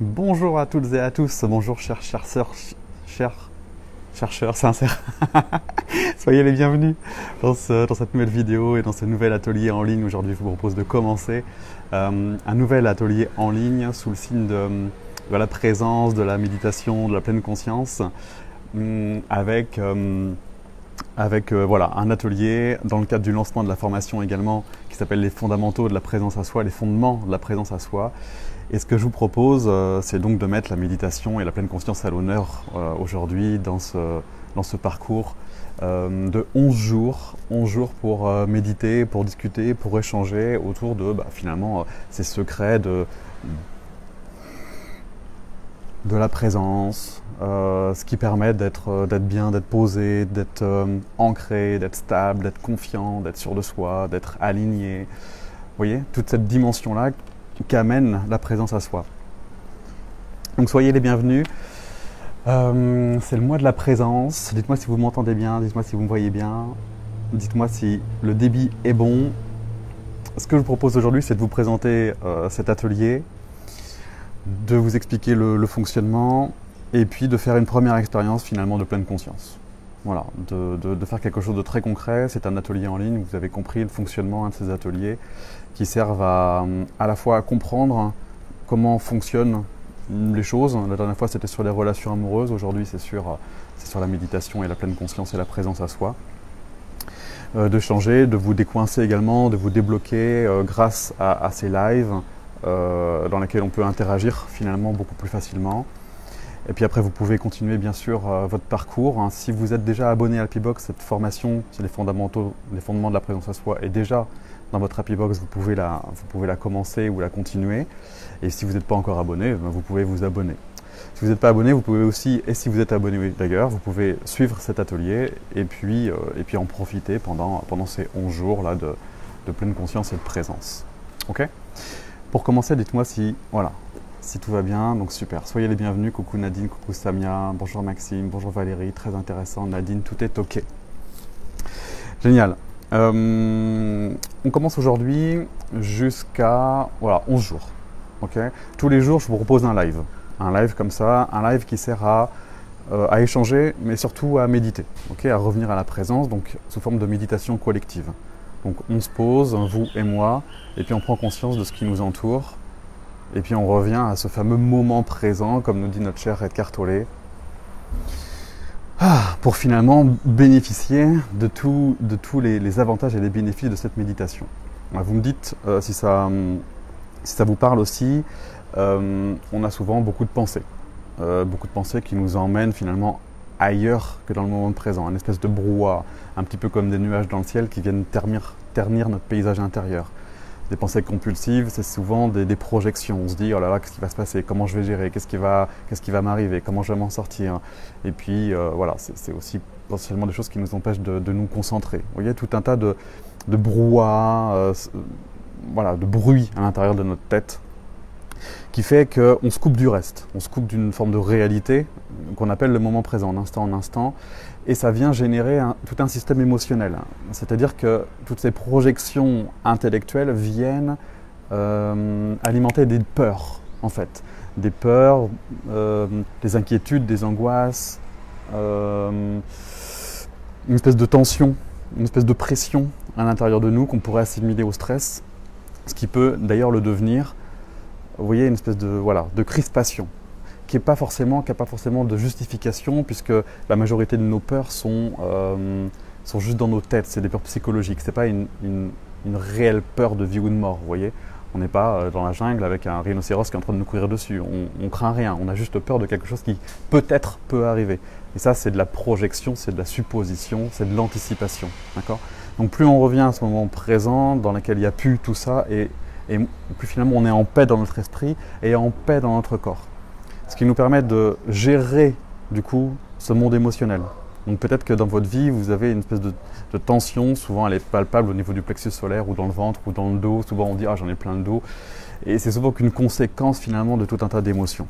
Bonjour à toutes et à tous, bonjour chers chercheurs, chers chercheurs sincères. Soyez les bienvenus dans cette nouvelle vidéo et dans ce nouvel atelier en ligne. Aujourd'hui, je vous propose de commencer un nouvel atelier en ligne sous le signe de la présence, de la méditation, de la pleine conscience, avec voilà, un atelier dans le cadre du lancement de la formation également qui s'appelle les fondamentaux de la présence à soi, les fondements de la présence à soi. Et ce que je vous propose, c'est donc de mettre la méditation et la pleine conscience à l'honneur aujourd'hui dans ce parcours de 11 jours pour méditer, pour discuter, pour échanger autour de finalement ces secrets de la présence, ce qui permet d'être bien, d'être posé, d'être ancré, d'être stable, d'être confiant, d'être sûr de soi, d'être aligné. Vous voyez, toute cette dimension-là qu'amène la présence à soi. Donc soyez les bienvenus. C'est le mois de la présence. Dites-moi si vous m'entendez bien, dites-moi si vous me voyez bien, dites-moi si le débit est bon. Ce que je vous propose aujourd'hui, c'est de vous présenter cet atelier, de vous expliquer le fonctionnement et puis de faire une première expérience finalement de pleine conscience. Voilà, de faire quelque chose de très concret. C'est un atelier en ligne, vous avez compris le fonctionnement de ces ateliers qui servent à la fois à comprendre comment fonctionnent les choses. La dernière fois, c'était sur les relations amoureuses. Aujourd'hui, c'est sur la méditation et la pleine conscience et la présence à soi. De changer, de vous décoincer également, de vous débloquer grâce à ces lives dans lesquels on peut interagir finalement beaucoup plus facilement. Et puis après, vous pouvez continuer bien sûr votre parcours. Si vous êtes déjà abonné à Happybox, cette formation sur les fondements de la présence à soi est déjà dans votre Happybox, vous pouvez la commencer ou la continuer. Et si vous n'êtes pas encore abonné, vous pouvez vous abonner. Si vous n'êtes pas abonné, vous pouvez aussi, et si vous êtes abonné d'ailleurs, vous pouvez suivre cet atelier et puis en profiter pendant ces 11 jours là de pleine conscience et de présence. Ok ? Pour commencer, dites-moi si tout va bien, donc super. Soyez les bienvenus. Coucou Nadine, coucou Samia, bonjour Maxime, bonjour Valérie, très intéressant. Nadine, tout est ok. Génial. On commence aujourd'hui jusqu'à 11 jours. Okay, tous les jours, je vous propose un live comme ça, un live qui sert à échanger, mais surtout à méditer, okay, à revenir à la présence, donc sous forme de méditation collective. Donc on se pose, vous et moi, et puis on prend conscience de ce qui nous entoure, et puis on revient à ce fameux moment présent, comme nous dit notre cher Edgar Tolle, pour finalement bénéficier de tous les avantages et les bénéfices de cette méditation. Vous me dites si ça vous parle aussi. On a souvent beaucoup de pensées qui nous emmènent finalement ailleurs que dans le moment présent, une espèce de brouhaha, un petit peu comme des nuages dans le ciel qui viennent ternir notre paysage intérieur. Des pensées compulsives, c'est souvent des projections. On se dit, oh là là, qu'est-ce qui va se passer? Comment je vais gérer? Qu'est-ce qui va m'arriver? Comment je vais m'en sortir? Et puis, c'est aussi potentiellement des choses qui nous empêchent de nous concentrer. Vous voyez, tout un tas de brouhaha, de bruit à l'intérieur de notre tête, qui fait qu'on se coupe du reste. On se coupe d'une forme de réalité qu'on appelle le moment présent, d'instant en instant. Et ça vient générer tout un système émotionnel. C'est-à-dire que toutes ces projections intellectuelles viennent alimenter des peurs, en fait. Des peurs, des inquiétudes, des angoisses, une espèce de tension, une espèce de pression à l'intérieur de nous qu'on pourrait assimiler au stress, ce qui peut d'ailleurs le devenir, vous voyez, une espèce de crispation, qui n'a pas forcément de justification, puisque la majorité de nos peurs sont juste dans nos têtes, c'est des peurs psychologiques, ce n'est pas une réelle peur de vie ou de mort, vous voyez. On n'est pas dans la jungle avec un rhinocéros qui est en train de nous courir dessus, on craint rien, on a juste peur de quelque chose qui peut-être peut arriver. Et ça, c'est de la projection, c'est de la supposition, c'est de l'anticipation, d'accord ? Donc plus on revient à ce moment présent dans lequel il n'y a plus tout ça, et plus finalement on est en paix dans notre esprit et en paix dans notre corps. Ce qui nous permet de gérer du coup ce monde émotionnel. Donc peut-être que dans votre vie vous avez une espèce de tension, souvent elle est palpable au niveau du plexus solaire ou dans le ventre ou dans le dos. Souvent on dit j'en ai plein le dos, et c'est souvent qu'une conséquence finalement de tout un tas d'émotions.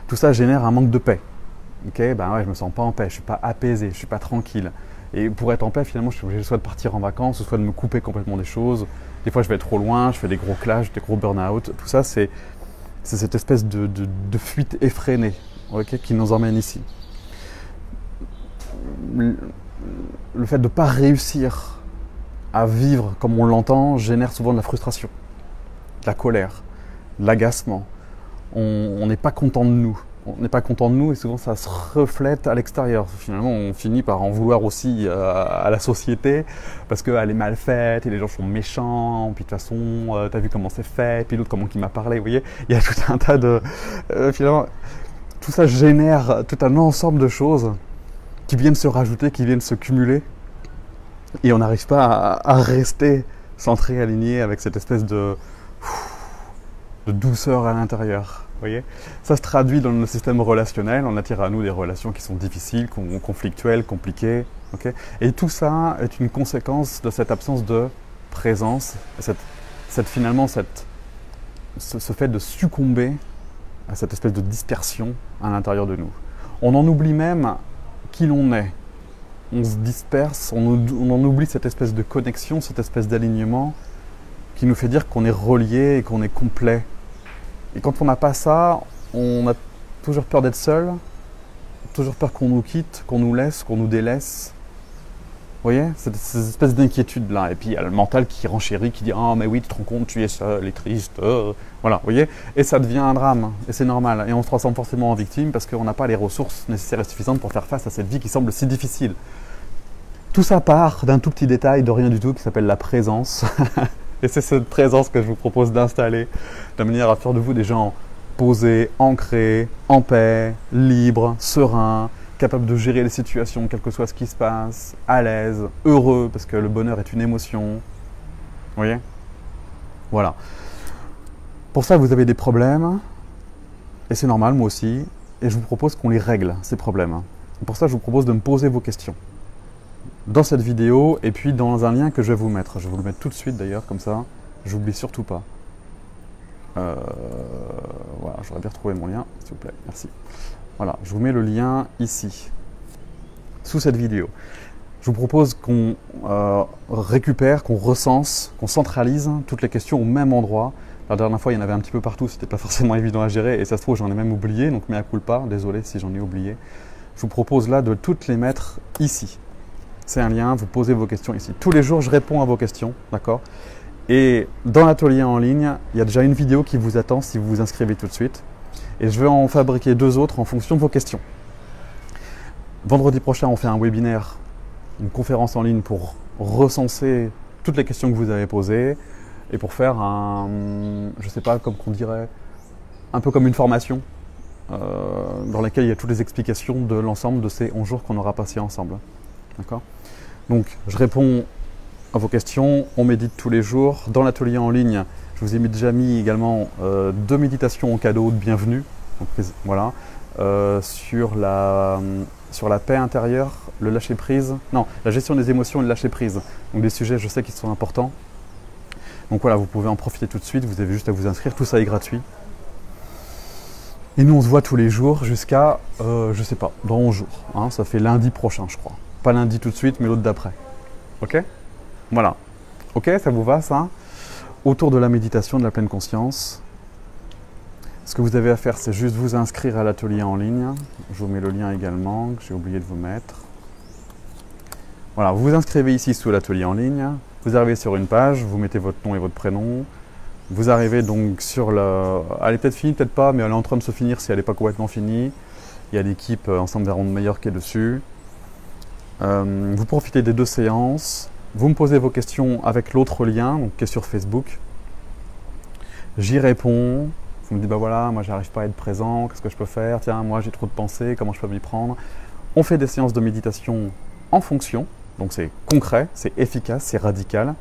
Tout ça génère un manque de paix. Je me sens pas en paix, je suis pas apaisé, je suis pas tranquille. Et pour être en paix, finalement, je suis obligé soit de partir en vacances, soit de me couper complètement des choses. Des fois, je vais trop loin, je fais des gros clashs, des gros burn-out. Tout ça, c'est C'est cette espèce de fuite effrénée, okay, qui nous emmène ici. Le fait de ne pas réussir à vivre comme on l'entend génère souvent de la frustration, de la colère, de l'agacement. On n'est pas content de nous. On n'est pas content de nous et souvent ça se reflète à l'extérieur. Finalement, on finit par en vouloir aussi à la société parce qu'elle est mal faite et les gens sont méchants. Puis de toute façon, t'as vu comment c'est fait, puis l'autre comment il m'a parlé. Vous voyez, il y a tout un tas de... finalement, tout ça génère tout un ensemble de choses qui viennent se rajouter, qui viennent se cumuler. Et on n'arrive pas à rester centré, aligné avec cette espèce de douceur à l'intérieur. Vous voyez, ça se traduit dans le système relationnel, on attire à nous des relations qui sont difficiles, conflictuelles, compliquées. Okay, et tout ça est une conséquence de cette absence de présence, finalement ce fait de succomber à cette espèce de dispersion à l'intérieur de nous. On en oublie même qui l'on est. On se disperse, on en oublie cette espèce de connexion, cette espèce d'alignement qui nous fait dire qu'on est relié et qu'on est complet. Et quand on n'a pas ça, on a toujours peur d'être seul, toujours peur qu'on nous quitte, qu'on nous laisse, qu'on nous délaisse. Vous voyez, cette espèce d'inquiétude-là. Et puis il y a le mental qui renchérit, qui dit « Ah, mais oui, tu te rends compte, tu es seul et triste. Voilà, vous voyez. Et ça devient un drame, et c'est normal. Et on se transforme forcément en victime parce qu'on n'a pas les ressources nécessaires et suffisantes pour faire face à cette vie qui semble si difficile. Tout ça part d'un tout petit détail de rien du tout qui s'appelle la présence. Et c'est cette présence que je vous propose d'installer de manière à faire de vous des gens posés, ancrés, en paix, libres, sereins, capables de gérer les situations, quel que soit ce qui se passe, à l'aise, heureux, parce que le bonheur est une émotion. Vous voyez? Voilà. Pour ça, vous avez des problèmes, et c'est normal, moi aussi, et je vous propose qu'on les règle, ces problèmes. Pour ça, je vous propose de me poser vos questions dans cette vidéo et puis dans un lien que je vais vous mettre. Je vais vous le mettre tout de suite d'ailleurs, comme ça, j'oublie surtout pas. Voilà, j'aurais bien retrouvé mon lien, s'il vous plaît, merci. Voilà, je vous mets le lien ici, sous cette vidéo. Je vous propose qu'on récupère, qu'on recense, qu'on centralise toutes les questions au même endroit. La dernière fois, il y en avait un petit peu partout, c'était pas forcément évident à gérer, et ça se trouve, j'en ai même oublié, donc mea culpa, désolé si j'en ai oublié. Je vous propose là de toutes les mettre ici. C'est un lien, vous posez vos questions ici. Tous les jours, je réponds à vos questions, d'accord? Et dans l'atelier en ligne, il y a déjà une vidéo qui vous attend si vous vous inscrivez tout de suite. Et je vais en fabriquer 2 autres en fonction de vos questions. Vendredi prochain, on fait un webinaire, une conférence en ligne pour recenser toutes les questions que vous avez posées et pour faire un, je sais pas, comme qu'on dirait, un peu comme une formation dans laquelle il y a toutes les explications de l'ensemble de ces 11 jours qu'on aura passés ensemble. D'accord? Donc, je réponds à vos questions, on médite tous les jours. Dans l'atelier en ligne, je vous ai déjà mis également 2 méditations en cadeau de bienvenue. Donc, voilà. Sur la paix intérieure, le lâcher-prise. Non, la gestion des émotions et le lâcher-prise. Donc, des sujets, je sais, qui sont importants. Donc voilà, vous pouvez en profiter tout de suite. Vous avez juste à vous inscrire. Tout ça est gratuit. Et nous, on se voit tous les jours jusqu'à, je sais pas, dans 11 jours. Hein, ça fait lundi prochain, je crois. Pas lundi tout de suite, mais l'autre d'après. Ok? Voilà. Ok, ça vous va, ça? Autour de la méditation de la pleine conscience, ce que vous avez à faire, c'est juste vous inscrire à l'atelier en ligne. Je vous mets le lien également, que j'ai oublié de vous mettre. Voilà, vous vous inscrivez ici sous l'atelier en ligne. Vous arrivez sur une page, vous mettez votre nom et votre prénom. Vous arrivez donc sur le... Elle est peut-être finie, peut-être pas, mais elle est en train de se finir si elle n'est pas complètement finie. Il y a l'équipe Ensemble vers Ronde Meilleure qui est dessus. Vous profitez des 2 séances. Vous me posez vos questions avec l'autre lien, donc, qui est sur Facebook. J'y réponds. Vous me dites, bah voilà, moi j'arrive pas à être présent, qu'est-ce que je peux faire? Tiens, moi j'ai trop de pensées, comment je peux m'y prendre? On fait des séances de méditation en fonction. Donc c'est concret, c'est efficace, c'est radical.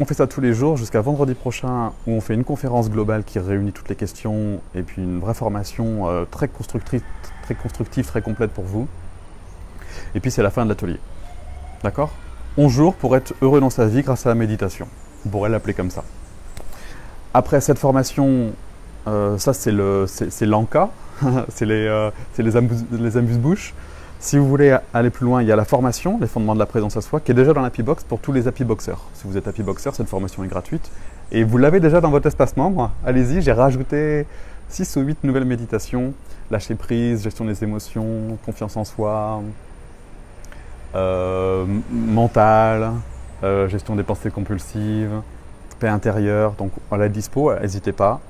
On fait ça tous les jours jusqu'à vendredi prochain où on fait une conférence globale qui réunit toutes les questions et puis une vraie formation très constructive, très complète pour vous. Et puis c'est la fin de l'atelier. D'accord? 11 jours pour être heureux dans sa vie grâce à la méditation. On pourrait l'appeler comme ça. Après cette formation, ça c'est l'ANCA, c'est les amuse-bouches. Si vous voulez aller plus loin, il y a la formation, les fondements de la présence à soi, qui est déjà dans l'Happy Box pour tous les Happy Boxers. Si vous êtes Happy Boxer, cette formation est gratuite. Et vous l'avez déjà dans votre espace membre. Allez-y, j'ai rajouté 6 ou 8 nouvelles méditations. Lâcher prise, gestion des émotions, confiance en soi, mental, gestion des pensées compulsives, paix intérieure. Donc à la dispo, n'hésitez pas.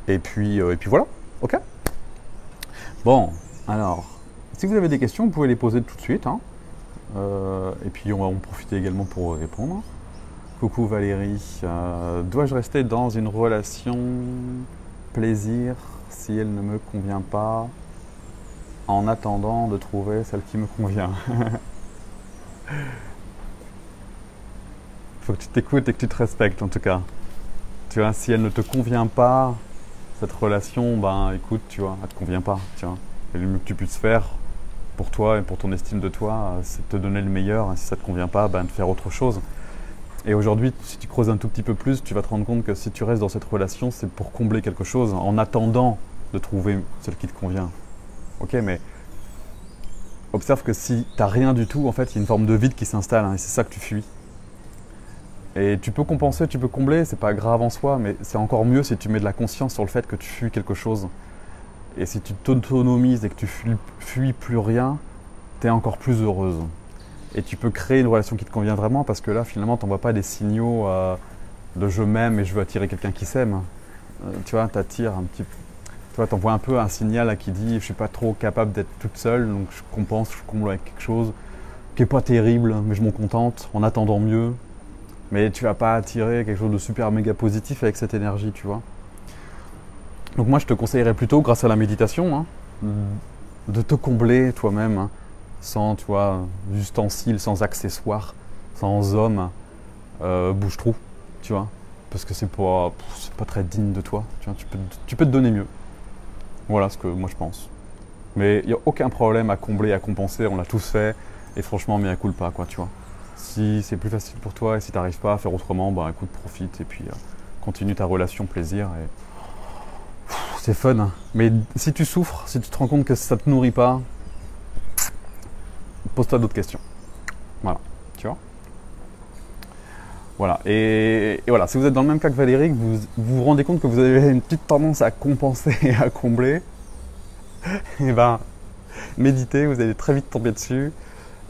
Et puis voilà, ok. Bon, alors, si vous avez des questions, vous pouvez les poser tout de suite. Hein. Et puis on va en profiter également pour répondre. Coucou Valérie, dois-je rester dans une relation plaisir si elle ne me convient pas en attendant de trouver celle qui me convient? Faut que tu t'écoutes et que tu te respectes en tout cas. Tu vois, si elle ne te convient pas, cette relation, ben écoute, tu vois, elle te convient pas, tu vois. Et le mieux que tu puisses faire pour toi et pour ton estime de toi, c'est de te donner le meilleur. Et si ça te convient pas, ben de faire autre chose. Et aujourd'hui, si tu creuses un tout petit peu plus, tu vas te rendre compte que si tu restes dans cette relation, c'est pour combler quelque chose en attendant de trouver celle qui te convient. Ok, mais observe que si tu n'as rien du tout, en fait, il y a une forme de vide qui s'installe hein, et c'est ça que tu fuis. Et tu peux compenser, tu peux combler, c'est pas grave en soi, mais c'est encore mieux si tu mets de la conscience sur le fait que tu fuis quelque chose. Et si tu t'autonomises et que tu fuis plus rien, tu es encore plus heureuse. Et tu peux créer une relation qui te convient vraiment parce que là, finalement, tu n'envoies pas des signaux de je m'aime et je veux attirer quelqu'un qui s'aime. Tu vois, tu attires un petit peu. Tu vois, tu envoies un peu un signal là, qui dit je ne suis pas trop capable d'être toute seule, donc je compense, je comble avec quelque chose qui n'est pas terrible, mais je m'en contente en attendant mieux. Mais tu ne vas pas attirer quelque chose de super méga positif avec cette énergie, tu vois. Donc moi, je te conseillerais plutôt, grâce à la méditation, hein, de te combler toi-même. Hein, sans, tu vois, ustensiles, sans accessoires, sans homme, bouge-trou, tu vois, parce que c'est pas très digne de toi, tu vois, tu peux te donner mieux. Voilà ce que moi je pense. Mais il n'y a aucun problème à combler, à compenser, on l'a tous fait, et franchement, mea culpa, quoi, tu vois. Si c'est plus facile pour toi et si tu n'arrives pas à faire autrement, bah écoute, profite, et puis continue ta relation plaisir, et c'est fun. Hein. Mais si tu souffres, si tu te rends compte que ça ne te nourrit pas, pose-toi d'autres questions. Voilà, tu vois. Voilà, et voilà, si vous êtes dans le même cas que Valérie, que vous rendez compte que vous avez une petite tendance à compenser et à combler, et ben, méditez, vous allez très vite tomber dessus.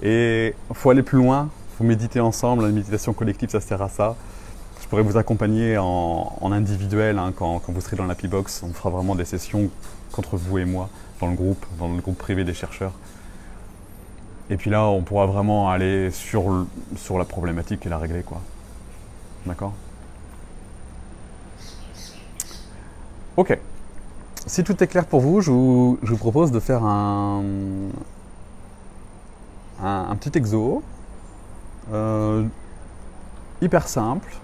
Et il faut aller plus loin, il faut méditer ensemble, la méditation collective, ça sert à ça. Je pourrais vous accompagner en individuel, hein, quand vous serez dans l'Happy Box, on fera vraiment des sessions contre vous et moi, dans le groupe privé des chercheurs. Et puis là, on pourra vraiment aller sur la problématique et la régler, quoi. D'accord? Ok. Si tout est clair pour vous, je vous propose de faire un petit exo. Hyper simple.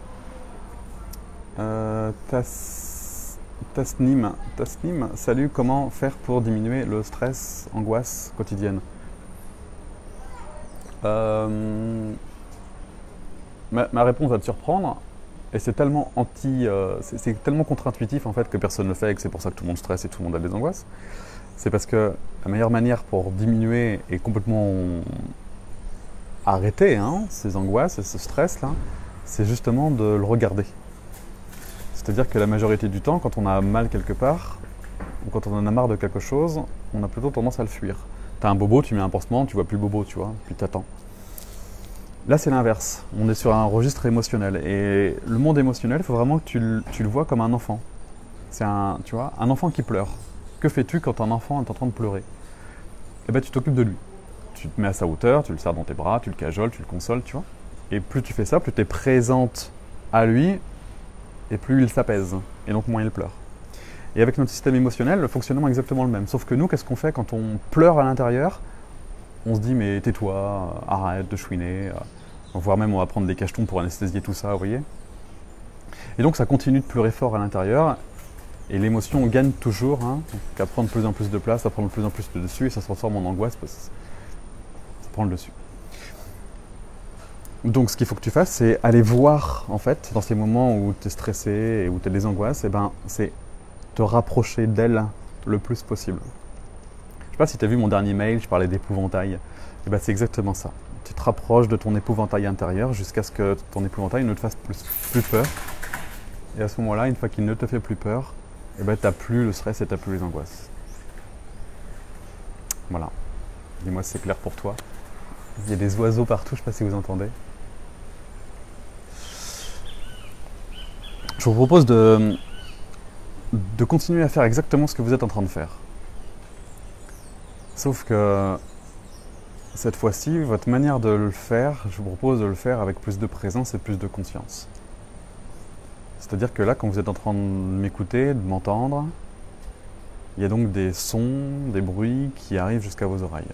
Tasnim, salut, comment faire pour diminuer le stress, angoisse quotidienne? Ma réponse va te surprendre, et c'est tellement c'est tellement contre-intuitif en fait que personne ne le fait et que c'est pour ça que tout le monde stresse et tout le monde a des angoisses. C'est parce que la meilleure manière pour diminuer et complètement arrêter hein, ces angoisses et ce stress là, c'est justement de le regarder. C'est-à-dire que la majorité du temps, quand on a mal quelque part, ou quand on en a marre de quelque chose, on a plutôt tendance à le fuir. T'as un bobo, tu mets un pansement, tu vois plus le bobo, tu vois, puis t'attends. Là, c'est l'inverse. On est sur un registre émotionnel. Et le monde émotionnel, il faut vraiment que tu le vois comme un enfant. C'est un enfant qui pleure. Que fais-tu quand un enfant est en train de pleurer? Eh bien, tu t'occupes de lui. Tu te mets à sa hauteur, tu le serres dans tes bras, tu le cajoles, tu le consoles, tu vois. Et plus tu fais ça, plus tu es présente à lui, et plus il s'apaise. Et donc, moins il pleure. Et avec notre système émotionnel, le fonctionnement est exactement le même. Sauf que nous, qu'est-ce qu'on fait quand on pleure à l'intérieur? On se dit, mais tais-toi, arrête de chouiner. Voire même, on va prendre des cachetons pour anesthésier tout ça, vous voyez. Et donc, ça continue de pleurer fort à l'intérieur. Et l'émotion gagne toujours, hein, à prendre de plus en plus de place, à prendre de plus en plus de dessus, et ça se transforme en angoisse parce que ça prend le dessus. Donc, ce qu'il faut que tu fasses, c'est aller voir, en fait, dans ces moments où tu es stressé et où tu as des angoisses, et ben, c'est te rapprocher d'elle le plus possible. Je ne sais pas si tu as vu mon dernier mail, je parlais d'épouvantail. Et ben, c'est exactement ça. Tu te rapproche de ton épouvantail intérieur jusqu'à ce que ton épouvantail ne te fasse plus peur. Et à ce moment-là, une fois qu'il ne te fait plus peur, eh ben, tu n'as plus le stress et tu n'as plus les angoisses. Voilà. Dis-moi si c'est clair pour toi. Il y a des oiseaux partout, je ne sais pas si vous entendez. Je vous propose de continuer à faire exactement ce que vous êtes en train de faire. Sauf que cette fois-ci, votre manière de le faire, je vous propose de le faire avec plus de présence et plus de conscience. C'est-à-dire que là, quand vous êtes en train de m'écouter, de m'entendre, il y a donc des sons, des bruits qui arrivent jusqu'à vos oreilles.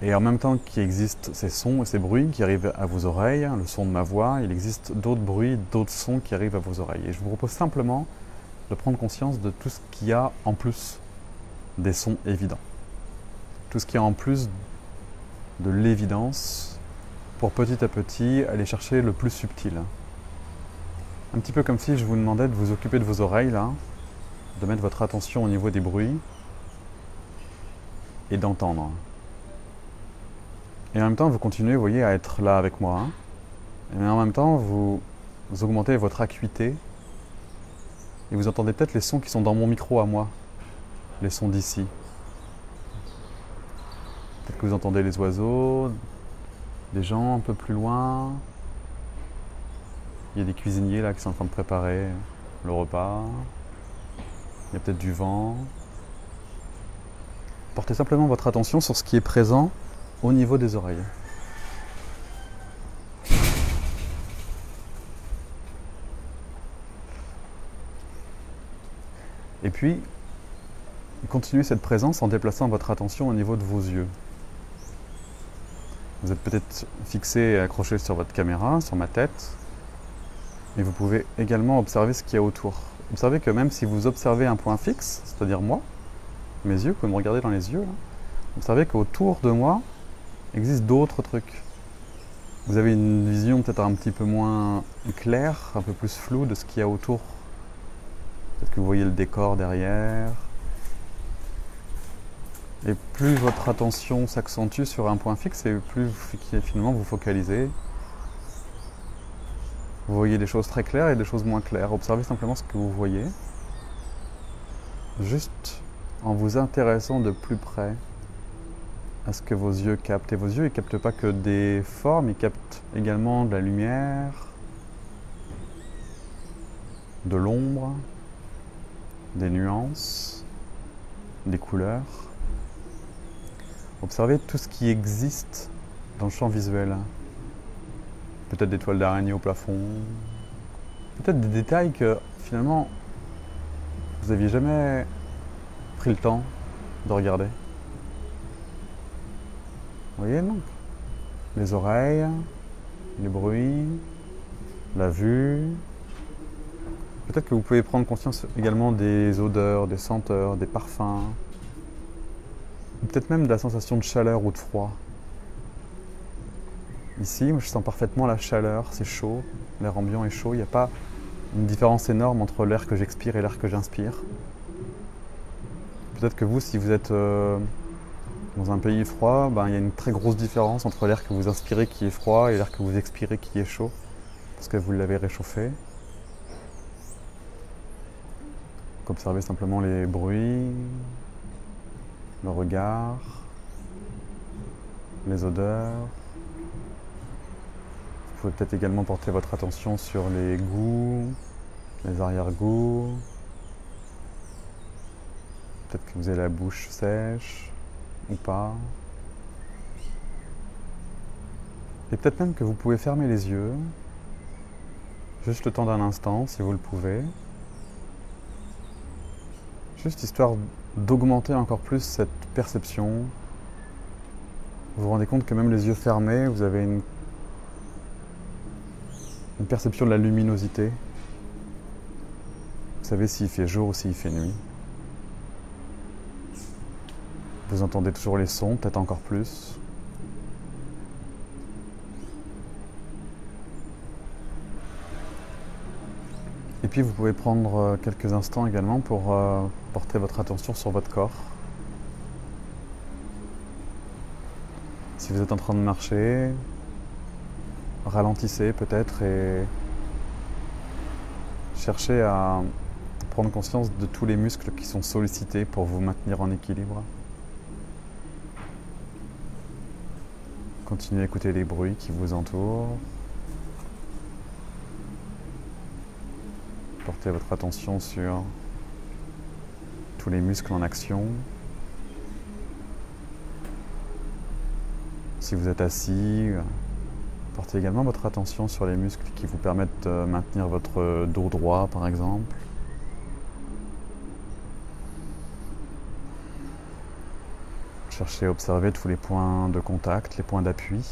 Et en même temps qu'il existe ces sons et ces bruits qui arrivent à vos oreilles, le son de ma voix, il existe d'autres bruits, d'autres sons qui arrivent à vos oreilles. Et je vous propose simplement de prendre conscience de tout ce qu'il y a en plus des sons évidents. Tout ce qu'il y a en plus de l'évidence pour petit à petit aller chercher le plus subtil. Un petit peu comme si je vous demandais de vous occuper de vos oreilles là, de mettre votre attention au niveau des bruits et d'entendre. Et en même temps, vous continuez, vous voyez, à être là avec moi. Et en même temps, vous augmentez votre acuité et vous entendez peut-être les sons qui sont dans mon micro à moi, les sons d'ici. Peut-être que vous entendez les oiseaux, des gens un peu plus loin. Il y a des cuisiniers là qui sont en train de préparer le repas. Il y a peut-être du vent. Portez simplement votre attention sur ce qui est présent au niveau des oreilles. Et puis, continuez cette présence en déplaçant votre attention au niveau de vos yeux. Vous êtes peut-être fixé et accroché sur votre caméra, sur ma tête, mais vous pouvez également observer ce qu'il y a autour. Observez que même si vous observez un point fixe, c'est-à-dire moi, mes yeux, vous pouvez me regarder dans les yeux, là, observez qu'autour de moi existent d'autres trucs. Vous avez une vision peut-être un petit peu moins claire, un peu plus floue de ce qu'il y a autour. Peut-être que vous voyez le décor derrière. Et plus votre attention s'accentue sur un point fixe, et plus finalement vous focalisez. Vous voyez des choses très claires et des choses moins claires. Observez simplement ce que vous voyez. Juste en vous intéressant de plus près à ce que vos yeux captent. Et vos yeux, ils ne captent pas que des formes, ils captent également de la lumière, de l'ombre, des nuances, des couleurs. Observez tout ce qui existe dans le champ visuel. Peut-être des toiles d'araignée au plafond, peut-être des détails que finalement vous n'aviez jamais pris le temps de regarder. Vous voyez, donc les oreilles, les bruits, la vue. Peut-être que vous pouvez prendre conscience également des odeurs, des senteurs, des parfums. Peut-être même de la sensation de chaleur ou de froid. Ici, je sens parfaitement la chaleur, c'est chaud, l'air ambiant est chaud, il n'y a pas une différence énorme entre l'air que j'expire et l'air que j'inspire. Peut-être que vous, si vous êtes dans un pays froid, il y a une très grosse différence entre l'air que vous inspirez qui est froid et l'air que vous expirez qui est chaud, parce que vous l'avez réchauffé. Observez simplement les bruits, le regard, les odeurs. Vous pouvez peut-être également porter votre attention sur les goûts, les arrière-goûts. Peut-être que vous avez la bouche sèche ou pas. Et peut-être même que vous pouvez fermer les yeux, juste le temps d'un instant si vous le pouvez. Juste histoire d'augmenter encore plus cette perception. Vous vous rendez compte que même les yeux fermés, vous avez une perception de la luminosité. Vous savez s'il fait jour ou s'il fait nuit. Vous entendez toujours les sons, peut-être encore plus. Et puis vous pouvez prendre quelques instants également pour porter votre attention sur votre corps. Si Si vous êtes en train de marcher, ralentissez peut-être et cherchez à prendre conscience de tous les muscles qui sont sollicités pour vous maintenir en équilibre. Continuez à écouter les bruits qui vous entourent. Portez votre attention sur tous les muscles en action. Si vous êtes assis, portez également votre attention sur les muscles qui vous permettent de maintenir votre dos droit, par exemple. Cherchez à observer tous les points de contact, les points d'appui.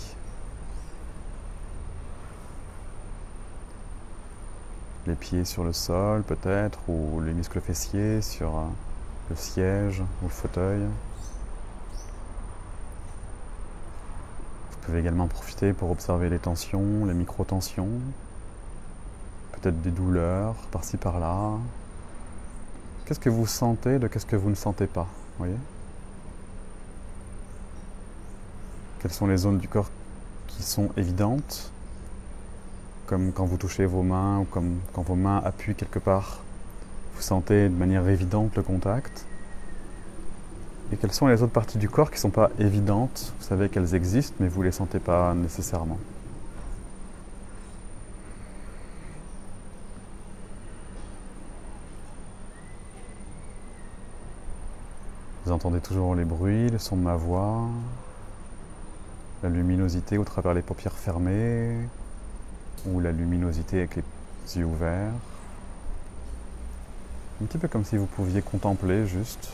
Les pieds sur le sol peut-être, ou les muscles fessiers sur le siège ou le fauteuil. Vous pouvez également profiter pour observer les tensions, les micro-tensions, peut-être des douleurs par-ci par-là. Qu'est-ce que vous sentez de qu'est-ce que vous ne sentez pas, voyez ? Quelles sont les zones du corps qui sont évidentes, comme quand vous touchez vos mains ou comme quand vos mains appuient quelque part, vous sentez de manière évidente le contact. Et quelles sont les autres parties du corps qui ne sont pas évidentes, vous savez qu'elles existent, mais vous ne les sentez pas nécessairement. Vous entendez toujours les bruits, le son de ma voix, la luminosité au travers les paupières fermées, ou la luminosité avec les yeux ouverts. Un petit peu comme si vous pouviez contempler juste,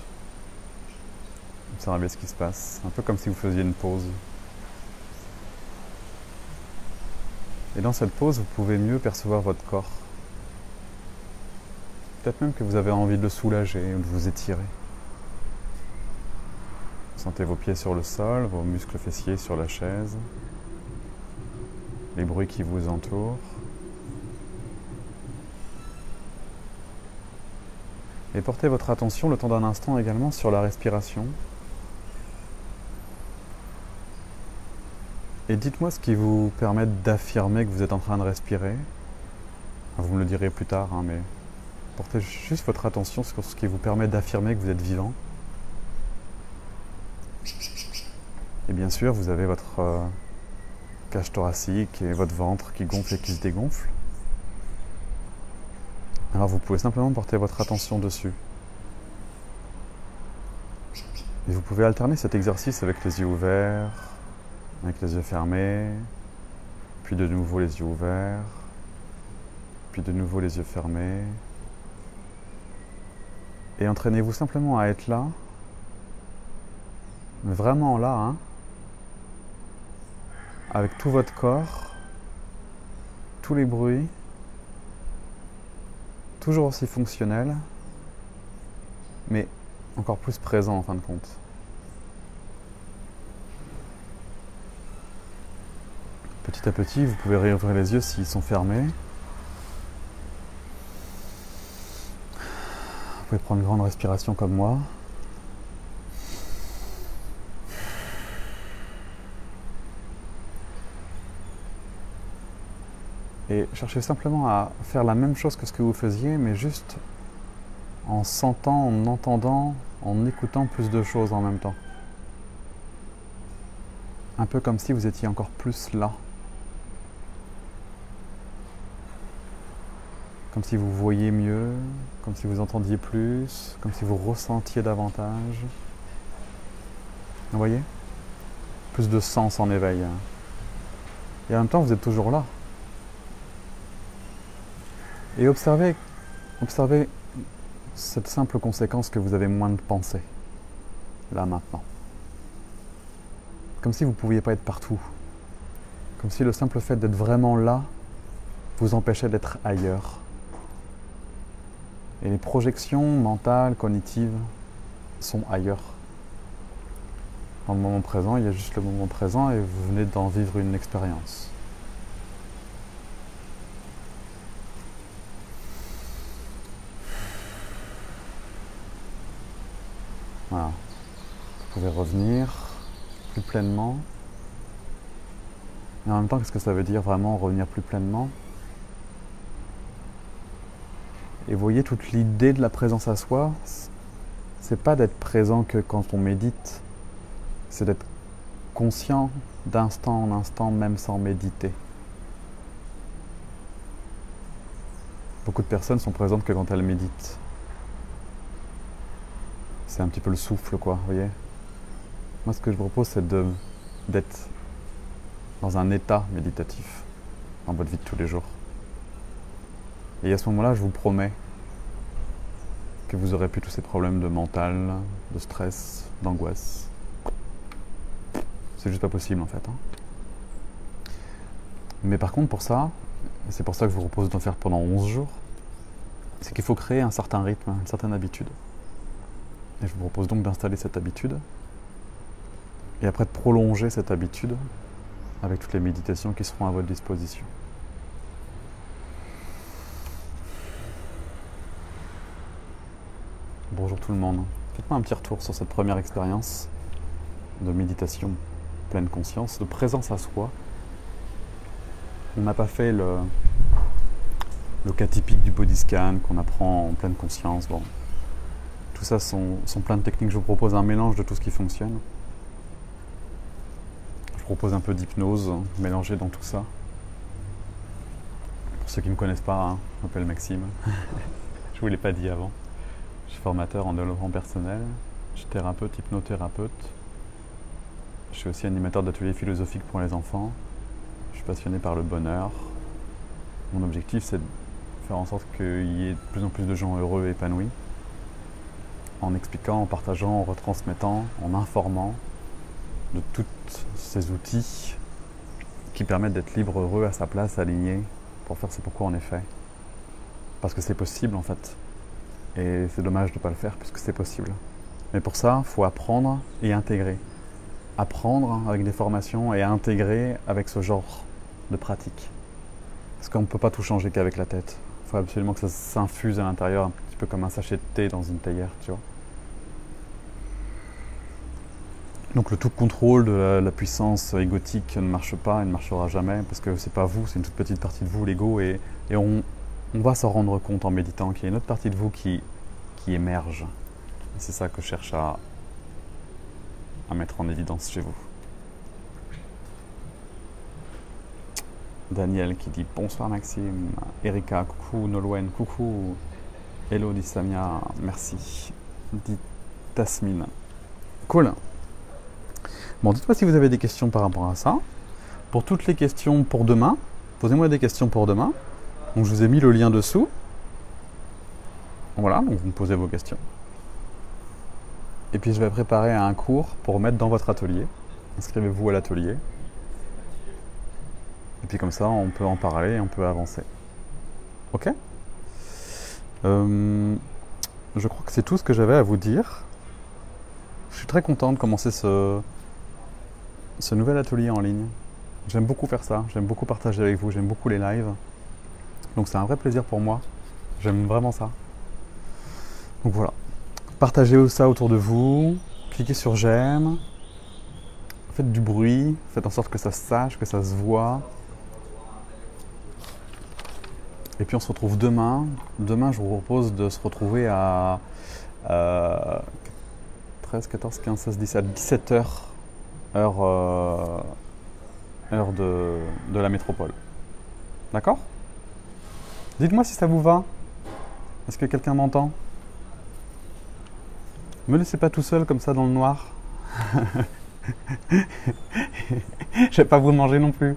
observer ce qui se passe, un peu comme si vous faisiez une pause. Et dans cette pause, vous pouvez mieux percevoir votre corps. Peut-être même que vous avez envie de le soulager ou de vous étirer. Sentez vos pieds sur le sol, vos muscles fessiers sur la chaise, les bruits qui vous entourent. Et portez votre attention le temps d'un instant également sur la respiration. Et dites-moi ce qui vous permet d'affirmer que vous êtes en train de respirer. Vous me le direz plus tard, mais portez juste votre attention sur ce qui vous permet d'affirmer que vous êtes vivant. Et bien sûr, vous avez votre cage thoracique et votre ventre qui gonfle et qui se dégonfle. Alors vous pouvez simplement porter votre attention dessus. Et vous pouvez alterner cet exercice avec les yeux ouverts, avec les yeux fermés, puis de nouveau les yeux ouverts, puis de nouveau les yeux fermés. Et entraînez-vous simplement à être là, mais vraiment là, hein, avec tout votre corps, tous les bruits, toujours aussi fonctionnel, mais encore plus présent en fin de compte. Petit à petit, vous pouvez réouvrir les yeux s'ils sont fermés. Vous pouvez prendre une grande respiration comme moi. Et cherchez simplement à faire la même chose que ce que vous faisiez, mais juste en sentant, en entendant, en écoutant plus de choses en même temps. Un peu comme si vous étiez encore plus là. Comme si vous voyiez mieux, comme si vous entendiez plus, comme si vous ressentiez davantage. Vous voyez ? Plus de sens en éveil. Et en même temps, vous êtes toujours là. Et observez cette simple conséquence que vous avez moins de pensées, là maintenant. Comme si vous ne pouviez pas être partout. Comme si le simple fait d'être vraiment là vous empêchait d'être ailleurs. Et les projections mentales, cognitives, sont ailleurs. Dans le moment présent, il y a juste le moment présent et vous venez d'en vivre une expérience. Voilà. Vous pouvez revenir plus pleinement Et en même temps, qu'est-ce que ça veut dire vraiment revenir plus pleinement? Et vous voyez, toute l'idée de la présence à soi, c'est pas d'être présent que quand on médite, c'est d'être conscient d'instant en instant, même sans méditer. Beaucoup de personnes sont présentes que quand elles méditent. C'est un petit peu le souffle, quoi, vous voyez. Moi, ce que je vous propose, c'est d'être dans un état méditatif dans votre vie de tous les jours. Et à ce moment-là, je vous promets que vous aurez plus tous ces problèmes de mental, de stress, d'angoisse. C'est juste pas possible, en fait. Mais par contre, pour ça, et c'est pour ça que je vous propose d'en faire pendant 11 jours, c'est qu'il faut créer un certain rythme, une certaine habitude. Et je vous propose donc d'installer cette habitude, et après de prolonger cette habitude avec toutes les méditations qui seront à votre disposition. Bonjour tout le monde. Faites-moi un petit retour sur cette première expérience de méditation pleine conscience, de présence à soi. On n'a pas fait le cas typique du body scan qu'on apprend en pleine conscience. Bon. Tout ça sont plein de techniques. Je vous propose un mélange de tout ce qui fonctionne. Je vous propose un peu d'hypnose mélangée dans tout ça. Pour ceux qui ne me connaissent pas, je m'appelle Maxime. Je ne vous l'ai pas dit avant. Je suis formateur en développement personnel. Je suis thérapeute, hypnothérapeute. Je suis aussi animateur d'ateliers philosophiques pour les enfants. Je suis passionné par le bonheur. Mon objectif, c'est de faire en sorte qu'il y ait de plus en plus de gens heureux et épanouis, en expliquant, en partageant, en retransmettant, en informant de tous ces outils qui permettent d'être libre, heureux, à sa place, aligné, pour faire ce pourquoi on est fait. Parce que c'est possible en fait. Et c'est dommage de ne pas le faire puisque c'est possible. Mais pour ça, il faut apprendre et intégrer. Apprendre avec des formations et intégrer avec ce genre de pratique. Parce qu'on ne peut pas tout changer qu'avec la tête. Il faut absolument que ça s'infuse à l'intérieur, un petit peu comme un sachet de thé dans une théière, tu vois. Donc le tout contrôle de la puissance égotique ne marche pas et ne marchera jamais, parce que c'est pas vous, c'est une toute petite partie de vous, l'ego, et on va s'en rendre compte en méditant qu'il y a une autre partie de vous qui émerge. Et c'est ça que je cherche à mettre en évidence chez vous. Daniel qui dit bonsoir Maxime, Erika, coucou, Nolwenn, coucou, hello dit Samia, merci, dit Tasmine. Cool. Bon, dites-moi si vous avez des questions par rapport à ça. Pour toutes les questions pour demain, posez-moi des questions pour demain. Donc je vous ai mis le lien dessous. Voilà, donc vous me posez vos questions. Et puis je vais préparer un cours pour mettre dans votre atelier. Inscrivez-vous à l'atelier. Et puis comme ça, on peut en parler et on peut avancer. Ok ? Je crois que c'est tout ce que j'avais à vous dire. Je suis très content de commencer ce nouvel atelier en ligne. J'aime beaucoup faire ça, j'aime beaucoup partager avec vous, j'aime beaucoup les lives. Donc c'est un vrai plaisir pour moi. J'aime vraiment ça. Donc voilà. Partagez ça autour de vous, cliquez sur j'aime, faites du bruit, faites en sorte que ça se sache, que ça se voit. Et puis on se retrouve demain. Demain, je vous propose de se retrouver à 13, 14, 15, 16, 17 heures, heure de la métropole. D'accord ? Dites-moi si ça vous va. Est-ce que quelqu'un m'entend ? Ne me laissez pas tout seul comme ça dans le noir. Je vais pas vous manger non plus.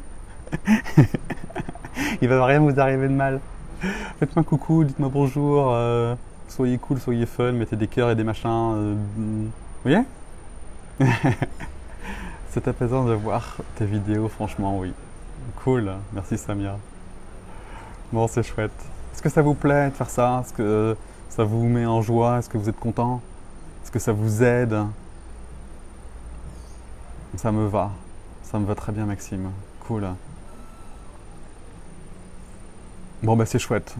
Il va rien vous arriver de mal. Faites-moi coucou, dites-moi bonjour. Soyez cool, soyez fun, mettez des cœurs et des machins. Vous voyez ? C'est apaisant de voir tes vidéos, franchement, oui. Cool, merci Samia. Bon, c'est chouette. Est-ce que ça vous plaît de faire ça ? Est-ce que ça vous met en joie ? Est-ce que vous êtes content ? Est-ce que ça vous aide ? Ça me va très bien Maxime. Cool. Bon bah c'est chouette.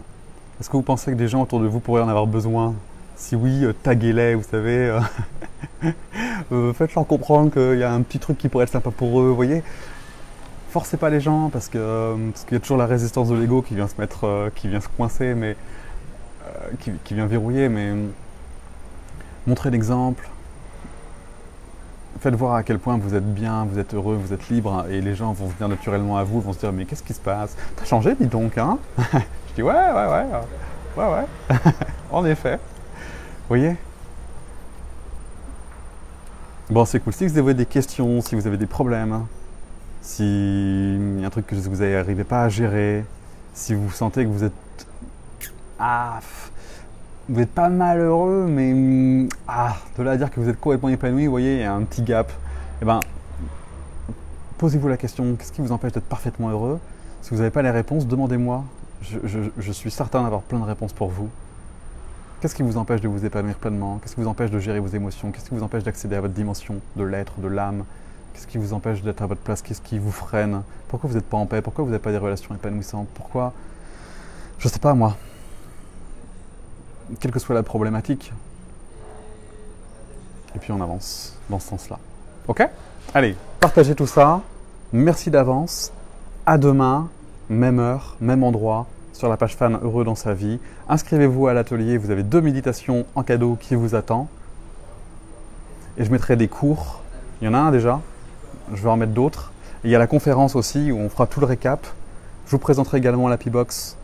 Est-ce que vous pensez que des gens autour de vous pourraient en avoir besoin ? Si oui, taguez-les, vous savez. Faites-leur comprendre qu'il y a un petit truc qui pourrait être sympa pour eux, vous voyez ? Forcez pas les gens parce qu'il y a toujours la résistance de l'ego qui vient se mettre, qui vient se coincer, mais qui vient verrouiller. Mais montrez l'exemple. Faites voir à quel point vous êtes bien, vous êtes heureux, vous êtes libre, et les gens vont venir naturellement à vous, vont se dire mais qu'est-ce qui se passe? T'as changé, dis donc, hein? Je dis ouais. En effet. Vous voyez? Bon, c'est cool. Si vous avez des questions, si vous avez des problèmes, si il y a un truc que vous n'arrivez pas à gérer, si vous sentez que vous êtes vous êtes pas malheureux, mais de là à dire que vous êtes complètement épanoui, vous voyez, il y a un petit gap. Eh ben, posez-vous la question, qu'est-ce qui vous empêche d'être parfaitement heureux? Si vous n'avez pas les réponses, demandez-moi. Je suis certain d'avoir plein de réponses pour vous. Qu'est-ce qui vous empêche de vous épanouir pleinement? Qu'est-ce qui vous empêche de gérer vos émotions? Qu'est-ce qui vous empêche d'accéder à votre dimension de l'être, de l'âme? Qu'est-ce qui vous empêche d'être à votre place? Qu'est-ce qui vous freine? Pourquoi vous n'êtes pas en paix? Pourquoi vous n'avez pas des relations épanouissantes? Pourquoi? Je sais pas moi. Quelle que soit la problématique. Et puis on avance dans ce sens-là. Ok? Allez, partagez tout ça. Merci d'avance. À demain, même heure, même endroit, sur la page fan Heureux dans sa vie. Inscrivez-vous à l'atelier, vous avez 2 méditations en cadeau qui vous attendent. Et je mettrai des cours. Il y en a un déjà, je vais en mettre d'autres. Et il y a la conférence aussi où on fera tout le récap. Je vous présenterai également l'Happy Box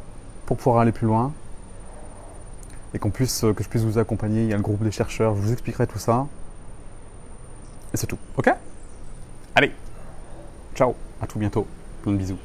pour pouvoir aller plus loin. Et que je puisse vous accompagner. Il y a le groupe des chercheurs, je vous expliquerai tout ça. Et c'est tout, ok? Allez, ciao, à tout bientôt, plein de bisous.